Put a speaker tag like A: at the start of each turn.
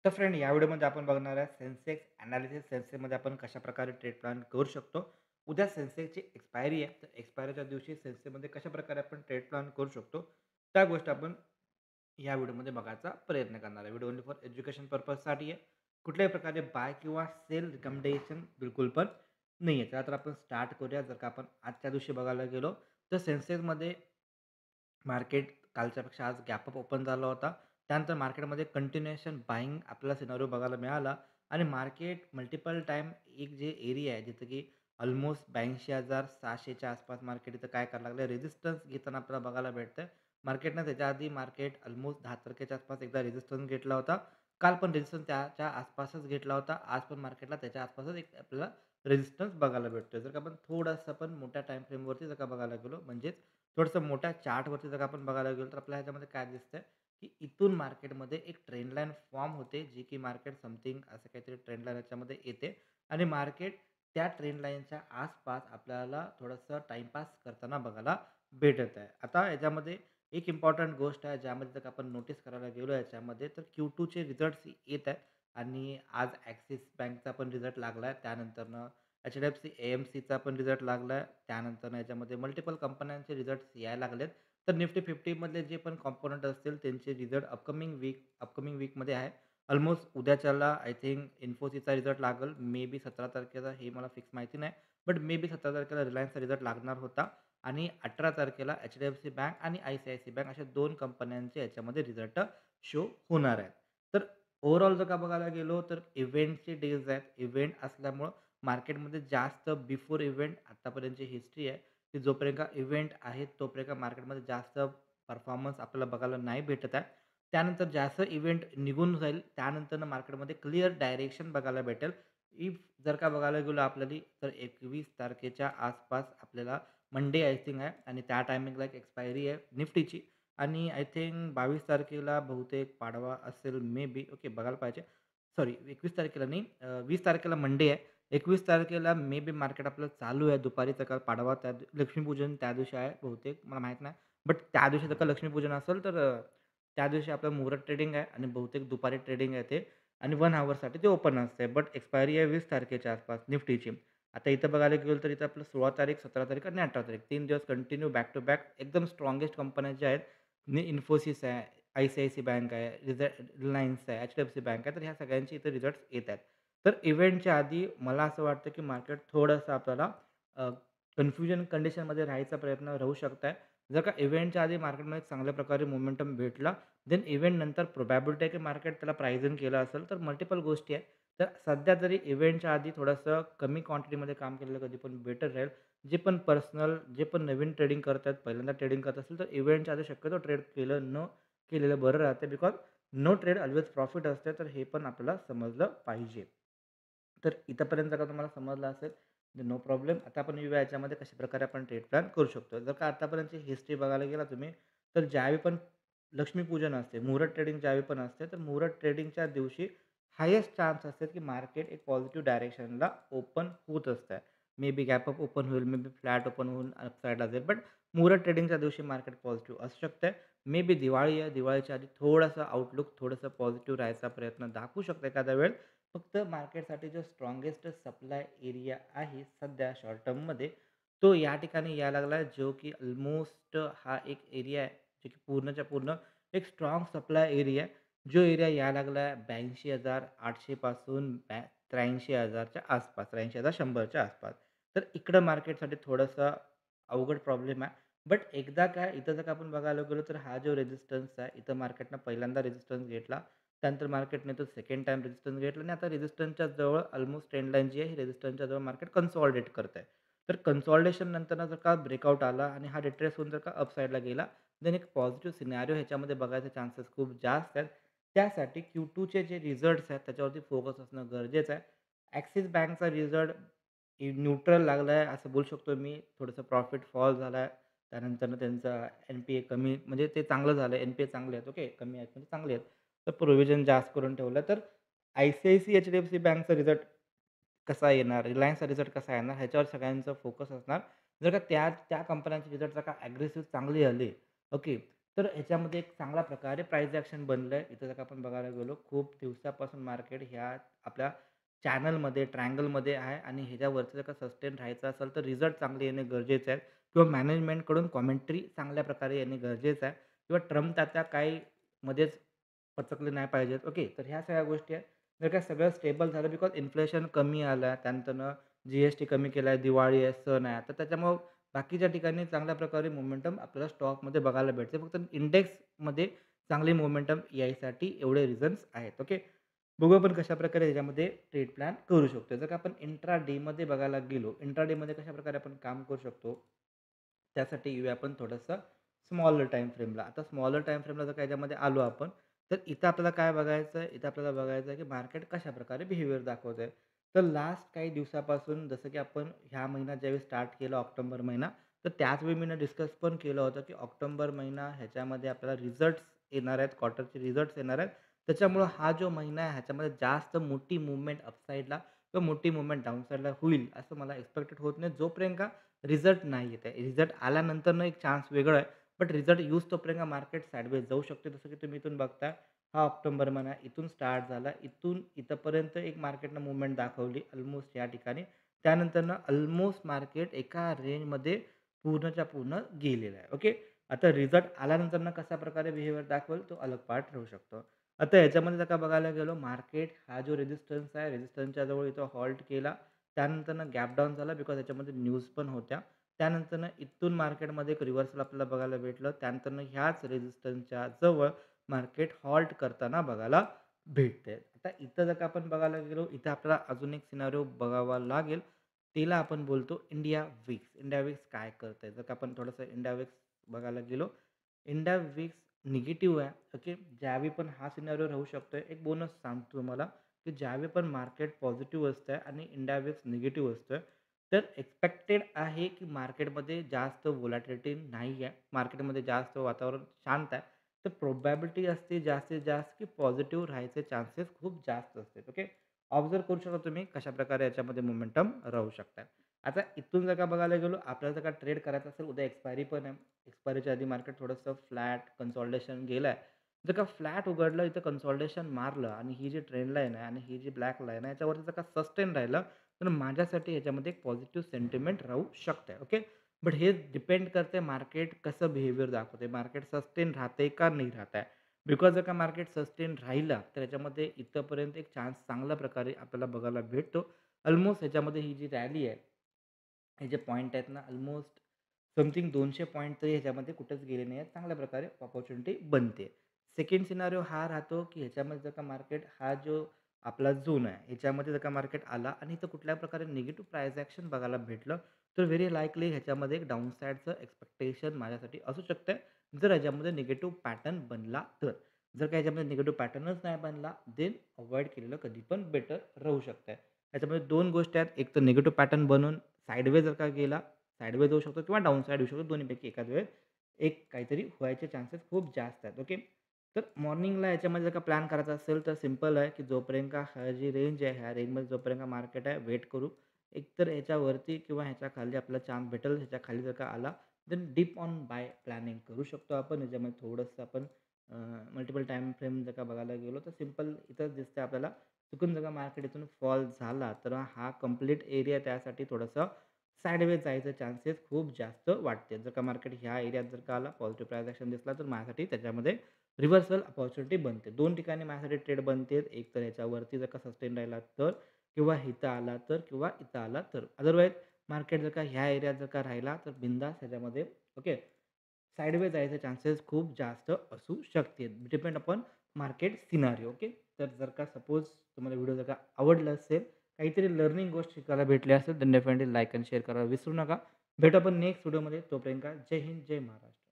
A: तर फ्रेंड या व्हिडिओमध्ये आपण बघणार आहे सेन्सेक्स ॲनालिसिस. सेन्सेक्समध्ये आपण कशाप्रकारे ट्रेड प्लॅन करू शकतो. उद्या सेन्सेक्सची एक्सपायरी आहे, तर एक्सपायरीच्या दिवशी सेन्सेक्समध्ये कशाप्रकारे आपण ट्रेड प्लॅन करू शकतो, त्या गोष्टी आपण या व्हिडिओमध्ये बघायचा प्रयत्न करणार आहे. व्हिडिओ ओनली फॉर एज्युकेशन पर्पजसाठी आहे. कुठल्याही प्रकारे बाय किंवा सेल रिकमेंडेशन बिलकुल पण नाही आहे. तर आपण स्टार्ट करूया. जर का आपण आजच्या दिवशी बघायला गेलो तर सेन्सेक्समध्ये मार्केट कालच्यापेक्षा आज गॅप अप ओपन झाला होता. त्यानंतर मार्केटमध्ये कंटिन्युएशन बायिंग आपल्याला सिनारिओ बघायला मिळाला आणि मार्केट मल्टिपल टाईम एक जे एरिया आहे जिथं की ऑलमोस्ट 82,600 च्या आसपास मार्केट इथं काय करायला लागलं, रेझिस्टन्स घेताना आपल्याला बघायला भेटतंय. मार्केटनं त्याच्या आधी मार्केट ऑलमोस्ट 10 तारखेच्या आसपास एकदा रेझिस्टन्स घेतला होता. काल पण रेझिस्टन्स त्याच्या आसपासच घेतला होता. आज पण मार्केटला त्याच्या आसपासच एक आपल्याला रेझिस्टन्स बघायला भेटतोय. जर का आपण थोडंसं पण मोठ्या टाईम फ्रेमवरती जर का बघायला गेलो म्हणजेच थोडंसं मोठ्या चार्टवरती जर का आपण बघायला गेलो तर आपल्याला ह्याच्यामध्ये काय दिसतंय, की इथून मार्केटमध्ये एक ट्रेंड लाईन फॉर्म होते, जी की मार्केट समथिंग असं काहीतरी ट्रेंड लाईन याच्यामध्ये येते आणि मार्केट त्या ट्रेंड लाईनच्या आसपास आपल्याला थोडंसं टाईमपास करताना बघायला भेटत आहे. आता याच्यामध्ये एक इम्पॉर्टंट गोष्ट आहे, ज्यामध्ये जर का आपण नोटीस करायला गेलो याच्यामध्ये, तर Q2चे रिझल्ट्स येत आहेत आणि आज ॲक्सिस बँकचा पण रिझल्ट लागला आहे. त्यानंतरनं एच-डी-एफ-सी ए-एम-सीचा पण रिझल्ट लागला आहे. त्यानंतर याच्यामध्ये मल्टिपल कंपन्यांचे रिझल्ट्स यायला लागलेत. तर निफ्टी 50 मधले जे पण कॉम्पोनंट असतील त्यांचे रिझल्ट अपकमिंग वीकमध्ये आहे. ऑलमोस्ट उद्याच्याला आय थिंक इन्फोसिसचा रिझल्ट लागेल. मे बी 17 तारखेला, हे मला फिक्स माहिती नाही. बट मे बी 17 तारखेला रिलायन्सचा रिझल्ट लागणार होता आणि 18 तारखेला एच-डी-एफ-सी बँक आणि आय-सी-आय-सी बँक अशा 2 कंपन्यांचे याच्यामध्ये रिझल्ट शो होणार आहेत. तर ओव्हरऑल जर का बघायला गेलो तर इव्हेंटचे डेज आहेत. इव्हेंट असल्यामुळं मार्केटमध्ये जास्त बिफोर इव्हेंट आत्तापर्यंतची हिस्ट्री आहे, की जोपर्यंत इव्हेंट आहेत तोपर्यंत मार्केटमध्ये जास्त परफॉर्मन्स आपल्याला बघायला नाही भेटत आहे. त्यानंतर जास्त इव्हेंट निघून जाईल, त्यानंतरनं मार्केटमध्ये क्लिअर डायरेक्शन बघायला भेटेल. इफ जर का बघायला गेलो आपल्याला तर 21 तारखेच्या आसपास आपल्याला मंडे आय थिंक आहे आणि त्या टायमिंगला एक एक्सपायरी आहे निफ्टीची आणि आय थिंक 22 तारखेला बहुतेक पाडवा असेल मे बी. ओके, बघायला पाहिजे. सॉरी, 21 तारखेला नाही, 20 तारखेला मंडे आहे. 21 तारखेला मे बी मार्केट आपलं चालू आहे दुपारी. तर काल पाडवा लक्ष्मीपूजन त्या दिवशी आहे बहुतेक, मला माहीत नाही. बट त्या दिवशी जर का लक्ष्मीपूजन असेल तर त्या दिवशी आपलं मुहूर्त ट्रेडिंग आहे आणि बहुतेक दुपारी ट्रेडिंग आहे ते आणि 1 हॉवरसाठी ते ओपन असते. बट एक्सपायरी आहे 20 तारखेच्या आसपास निफ्टीची. आता इथं बघायला गेलं तर इथं आपलं 16 तारीख, 17 तारीख आणि 18 तारीख 3 दिवस कंटिन्यू बॅक टू बॅक एकदम स्ट्राँगेस्ट कंपन्या ज्या आहेत, इन्फोसिस आहे, आय-सी-आय-सी बँक आहे, रिलायन्स आहे, एच-डी-एफ-सी बँक आहे. तर ह्या सगळ्यांचे इथे रिझल्ट्स येत आहेत. तर इव्हेंटच्या आधी मला असं वाटतं, की मार्केट थोडंसं आपल्याला कन्फ्युजन कंडिशनमध्ये राहायचा प्रयत्न राहू शकत आहे. जर का इव्हेंटच्या आधी मार्केटमध्ये चांगल्या प्रकारे मोमेंटम भेटला, देन इव्हेंट नंतर प्रोबॅबिलिटी आहे, की मार्केट त्याला प्राइसिंग केलं असेल, तर मल्टिपल गोष्टी आहेत. तर सध्या तरी इव्हेंटच्या आधी थोडंसं कमी क्वांटिटीमध्ये काम केलेलं कधी पण बेटर राहील. जे पण नवीन ट्रेडिंग करत आहेत, पहिल्यांदा ट्रेडिंग करत असेल, तर इव्हेंटच्या आधी शक्यतो ट्रेड न केलेलं बरं राहतं. Because no trade always profit असते. तर हे पण आपल्याला समजलं पाहिजे. तर इथपर्यंत जर का तुम्हाला समजलं असेल, तर नो प्रॉब्लेम. आता आपण येऊया याच्यामध्ये कशाप्रकारे आपण ट्रेड प्लॅन करू शकतो. जर का आतापर्यंतची हिस्ट्री बघायला गेला तुम्ही, तर ज्यावेळी पण लक्ष्मीपूजन असते, मुहूर्त ट्रेडिंग ज्यावेळी पण असते, तर मुहूर्त ट्रेडिंगच्या दिवशी हायेस्ट चान्स असते, की मार्केट एक पॉझिटिव्ह डायरेक्शनला ओपन होत असतं. May be gap up open होईल, मे बी फ्लॅट ओपन होऊन अपसाईडला जाईल. बट मुहूर्त ट्रेडिंगच्या दिवशी मार्केट पॉझिटिव्ह असू शकते. मे बी दिवाळी आहे, दिवाळीच्या आधी थोडंसं आउटलुक थोडंसं पॉझिटिव्ह राहायचा प्रयत्न दाखवू शकतो एखाद्या वेळेस. फक्त मार्केटसाठी जो स्ट्राँगेस्ट सप्लाय एरिया आहे सध्या शॉर्ट टर्ममध्ये, तो या ठिकाणी यायला लागला आहे, जो की अल्मोस्ट हा एक एरिया आहे, जो की पूर्णच्या पूर्ण एक स्ट्राँग सप्लाय एरिया आहे. जो एरिया यायला लागला आहे 82,800 पासून 83,000च्या आसपास, 83,100च्या आसपास. तर इकडं मार्केटसाठी थोडंसं अवघड प्रॉब्लेम आहे. बट एकदा काय इथं जर का आपण बघायला गेलो, तर हा जो रेझिस्टन्स आहे, इथं मार्केटनं पहिल्यांदा रेझिस्टन्स घेतला. त्यानंतर मार्केटने तो सेकंड टाईम रेझिस्टन्स घेतला आणि आता रेझिस्टन्सच्या जवळ ऑलमोस्ट ट्रेंड लाईन जी आहे, ही रेझिस्टन्सच्या जवळ मार्केट कन्सॉलिडेट करत आहे. तर कन्सॉलिडेशन नंतरनं जर का ब्रेकआउट आला आणि हा रिट्रेस होऊन जर का अपसाईडला गेला, देन एक पॉझिटिव्ह सिनारिओ ह्याच्यामध्ये बघायचे चान्सेस खूप जास्त आहेत. त्यासाठी Q2चे जे रिझल्ट्स आहेत, त्याच्यावरती फोकस असणं गरजेचं आहे. ॲक्सिस बँकचा रिझल्ट न्यूट्रल लागला आहे असं बोलू शकतो मी. थोडंसं प्रॉफिट फॉल झाला आहे. त्यानंतरनं त्यांचा एन-पी-ए कमी, म्हणजे ते चांगलं झालं. एन-पी-ए चांगले आहेत. ओके, कमी आहेत म्हणजे चांगले आहेत. तर प्रोव्हिजन जास्त करून ठेवलं. तर आय-सी-आय-सी, एच-डी-एफ-सी बँकचा रिझल्ट कसा येणार, रिलायन्सचा रिझल्ट कसा येणार, ह्याच्यावर सगळ्यांचा फोकस असणार. जर का त्या त्या कंपन्यांचे रिझल्ट जर का ॲग्रेसिव्ह चांगले आले, ओके, तर ह्याच्यामध्ये एक चांगल्या प्रकारे प्राईस ॲक्शन बनलं आहे. इथं जर का आपण बघायला गेलो खूप दिवसापासून मार्केट ह्या आपल्या चॅनलमध्ये, ट्रायंगलमध्ये आहे आणि ह्याच्यावरती जर का सस्टेन राहायचं असेल तर रिझल्ट चांगले येणे गरजेचं आहे किंवा मॅनेजमेंटकडून कॉमेंट्री चांगल्या प्रकारे येणे गरजेचं आहे किंवा ट्रम्प तात्या काही मध्येच पचकले नाही पाहिजेत. ओके. तर ह्या सगळ्या गोष्टी आहेत. जर का सगळं स्टेबल झालं बिकॉज इन्फ्लेशन कमी आलं, त्यानंतरनं जी-एस-टी कमी केला आहे, दिवाळी आहे, सण आहे. तर त्याच्यामुळं बाकीच्या ठिकाणी चांगल्या प्रकारे मोमेंटम आपल्याला स्टॉकमध्ये बघायला भेटते. फक्त इंडेक्समध्ये चांगली मोमेंटम यायसाठी एवढे रिझन्स आहेत. ओके. बघू आपण कशाप्रकारे ह्याच्यामध्ये ट्रेड प्लॅन करू शकतो. जर का आपण इंट्रा डेमध्ये बघायला गेलो, इंट्रा डेमध्ये कशाप्रकारे आपण काम करू शकतो, त्यासाठी येऊया आपण थोडंसं स्मॉलर टाईम फ्रेमला. आता स्मॉलर टाईम फ्रेमला जर का ह्याच्यामध्ये आलो आपण, तर इथं आपल्याला काय बघायचं आहे, इथं आपल्याला बघायचं आहे की मार्केट कशाप्रकारे बिहेवियर दाखवत आहे. तर लास्ट काही दिवसापासून जसं की आपण ह्या महिन्यात ज्यावेळी स्टार्ट केला ऑक्टोबर महिना, तर त्याच वेळी मी डिस्कस पण केलं होतं की ऑक्टोबर महिना ह्याच्यामध्ये आपल्याला रिझल्ट्स येणार आहेत, क्वार्टरचे रिझल्ट्स येणार आहेत. त्याच्यामुळं हा जो महिना आहे ह्याच्यामध्ये जास्त मोठी मूव्हमेंट अपसाईडला किंवा मोठी मूव्हमेंट डाउनसाईडला होईल असं मला एक्स्पेक्टेड होत नाही. जोपर्यंत का रिझल्ट नाही येत आहे. रिझल्ट आल्यानंतरनं एक चान्स वेगळं आहे. बट रिझल्ट येऊस तोपर्यंत मार्केट साइडवेज जाऊ शकते. जसं की तुम्ही इथून बघता हा ऑक्टोबर महिना इथून स्टार्ट झाला. इथून इथपर्यंत एक मार्केटनं मूव्हमेंट दाखवली अल्मोस्ट या ठिकाणी. त्यानंतरनं अल्मोस्ट मार्केट एका रेंजमध्ये पूर्णच्या पूर्ण गेलेलं आहे. ओके. आता रिझल्ट आल्यानंतरनं कशाप्रकारे बिहेवियर दाखवेल तो अलग पार्ट राहू शकतो. आता ह्याच्यामध्ये जर का बघायला गेलो मार्केट हा जो रेझिस्टन्स आहे रेझिस्टन्सच्या जवळ इथं हॉल्ट केला. त्यानंतरनं गॅप डाऊन झाला बिकॉज त्याच्यामध्ये न्यूज पण होत्या. त्यानंतरनं इथून मार्केटमध्ये एक रिव्हर्सल आपल्याला बघायला भेटलं. त्यानंतरनं ह्याच रेझिस्टन्सच्या जवळ मार्केट हॉल्ट करताना बघायला भेटते. आता इथं जर का आपण बघायला गेलो, इथं आपल्याला अजून एक सिनारिओ बघावा लागेल. त्याला आपण बोलतो इंडिया विक्स. इंडिया विक्स काय करतंय? जर का आपण थोडंसं इंडिया विक्स बघायला गेलो, इंडिया विक्स निगेटिव्ह आहे. ओके. ज्यावेळी पण हा सिनारिओ राहू शकतोय. एक बोनस सांगतो तुम्हाला, की ज्यावेळी पण मार्केट पॉझिटिव्ह असतंय आणि इंडिया विक्स निगेटिव्ह असतोय, तर एक्स्पेक्टेड आहे, की मार्केटमध्ये जास्त व्होलॅटिलिटी नाही आहे. मार्केटमध्ये जास्त वातावरण शांत आहे. तर प्रोबॅबिलिटी असते जास्तीत जास्त, की पॉझिटिव्ह राहायचे चान्सेस खूप जास्त असते. ओके. ऑब्झर्व्ह करू शकता तुम्ही कशाप्रकारे याच्यामध्ये मोमेंटम राहू शकतात. आता इथून जर का बघायला गेलो, आपल्याला जर का ट्रेड करायचा असेल, उद्या एक्सपायरी पण आहे. एक्सपायरीच्या आधी मार्केट थोडंसं फ्लॅट कन्सॉलिडेशन गेलं आहे. जर का फ्लॅट उघडलं, इथं कन्सॉलिडेशन मारलं आणि ही जी ट्रेंड लाईन आहे आणि ही जी ब्लॅक लाईन आहे, याच्यावरती जर का सस्टेन राहिलं, तर माझ्यासाठी ह्याच्यामध्ये एक पॉझिटिव्ह सेंटिमेंट राहू शकते. ओके. बट हे डिपेंड करते मार्केट कसं बिहेवियर दाखवते. मार्केट सस्टेन राहते का नाही राहत आहे. बिकॉज जर का मार्केट सस्टेन राहिला, तर याच्यामध्ये इथपर्यंत एक चान्स चांगल्या प्रकारे आपल्याला बघायला भेटतो. अल्मोस्ट ह्याच्यामध्ये ही जी रॅली आहे, हे जे पॉइंट आहेत ना, अल्मोस्ट समथिंग 200 पॉइंट तरी ह्याच्यामध्ये कुठेच गेले नाही आहेत. चांगल्या प्रकारे अपॉर्च्युनिटी बनते. सेकंड सिनारिओ हा राहतो, की ह्याच्यामध्ये जर का मार्केट हा जो आपला झोन आहे, ह्याच्यामध्ये जर का मार्केट आला आणि इथं कुठल्या प्रकारे निगेटिव्ह प्राईस ॲक्शन बघायला भेटलं, तर व्हेरी लाईकली ह्याच्यामध्ये एक डाउनसाइडचं एक्स्पेक्टेशन माझ्यासाठी असू शकतं, जर ह्याच्यामध्ये निगेटिव्ह पॅटर्न बनला तर. जर का ह्याच्यामध्ये निगेटिव्ह पॅटर्नच नाही बनला, देन अव्हॉइड केलेलं कधी पण बेटर राहू शकतं. ह्याच्यामध्ये 2 गोष्टी आहेत. एक तर निगेटिव्ह पॅटर्न बनून साइडवेज जर का गेला, साइडवेज जाऊ शकतो किंवा डाउन साइड येऊ शकतो. दोन्हीपैकी एखाद वेळेस एक काहीतरी व्हायचे चान्सेस खूप जास्त आहेत. ओके. तर मॉर्निंगला याच्यामध्ये जर का प्लॅन करायचा असेल तर सिंपल आहे, की जोपर्यंत का हा जी रेंज आहे, ह्या रेंजमध्ये जोपर्यंत का मार्केट आहे वेट करू. एकतर ह्याच्यावरती किंवा ह्याच्या खाली आपल्याला चान्स भेटेल. ह्याच्या खाली जर का आला, then dip on buy planning करू शकतो आपण. ह्याच्यामध्ये थोडंसं आपण मल्टिपल टाईम फ्रेम जर का बघायला गेलो, तर सिंपल इथंच दिसते आपल्याला. चुकून जर का मार्केट इथून फॉल झाला, तर हा कंप्लीट एरिया त्यासाठी थोडंसं साइडवेज जायचे चान्सेस खूप जास्त वाटते. जर का मार्केट ह्या एरियात जर का आला, पॉझिटिव्ह प्राईस ॲक्शन दिसला, तर माझ्यासाठी त्याच्यामध्ये रिव्हर्सल अपॉर्च्युनिटी बनते. 2 ठिकाणी माझ्यासाठी ट्रेड बनते. एक तर ह्याच्यावरती जर का सस्टेन राहिला तर किंवा इथं आला तर किंवा इथं आला तर. अदरवाईज मार्केट जर का ह्या एरियात जर का राहिला, तर बिंदास ह्याच्यामध्ये ओके साइडवेज जायचे चान्सेस खूप जास्त असू शकते. Depend upon market scenario. Okay. तर जर का सपोज तुम्हाला व्हिडिओ जर का आवडला असेल, काहीतरी लर्निंग गोष्ट शिकायला भेटली असेल, तर डेफिनेटली लाईक आणि शेअर करायला विसरू नका. भेटू आपण नेक्स्ट व्हिडिओमध्ये. तोपर्यंत जय हिंद, जय महाराष्ट्र.